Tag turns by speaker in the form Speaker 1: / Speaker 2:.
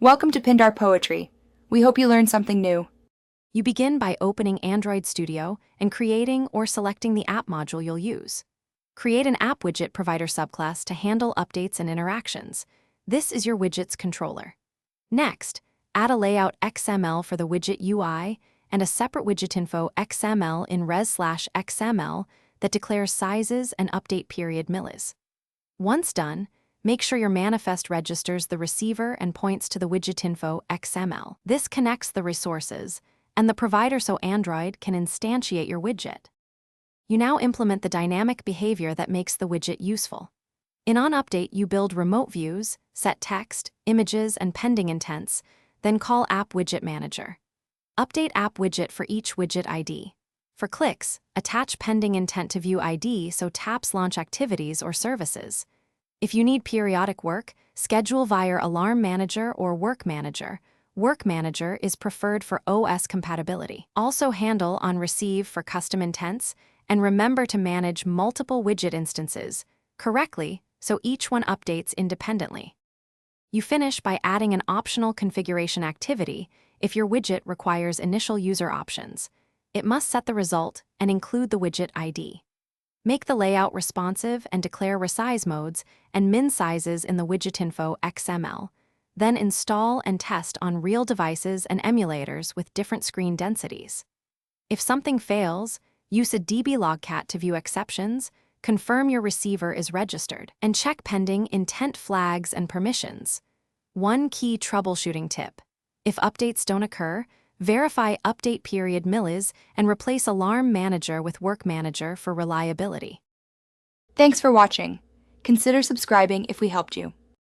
Speaker 1: Welcome to Pindar Poetry. We hope you learned something new.
Speaker 2: You begin by opening Android Studio and creating or selecting the app module you'll use. Create an App Widget Provider subclass to handle updates and interactions. This is your widget's controller. Next, add a layout XML for the widget UI and a separate widgetinfo XML in res/XML that declares sizes and update period millis. Once done, make sure your manifest registers the receiver and points to the widgetinfo XML. This connects the resources and the provider so Android can instantiate your widget. You now implement the dynamic behavior that makes the widget useful. In onUpdate, you build remote views, set text, images, and pending intents, then call App Widget Manager. Update App Widget for each widget ID. For clicks, attach pending intent to view ID so taps launch activities or services. If you need periodic work, schedule via Alarm Manager or Work Manager. Work Manager is preferred for OS compatibility. Also handle on receive for custom intents, and remember to manage multiple widget instances correctly so each one updates independently. You finish by adding an optional configuration activity if your widget requires initial user options. It must set the result and include the widget ID. Make the layout responsive and declare resize modes and min sizes in the widgetinfo XML. Then install and test on real devices and emulators with different screen densities. If something fails, use a dblogcat to view exceptions, confirm your receiver is registered, and check pending intent flags and permissions. One key troubleshooting tip: if updates don't occur, verify update period millis and replace Alarm Manager with Work Manager for reliability.
Speaker 1: Thanks for watching. Consider subscribing if we helped you.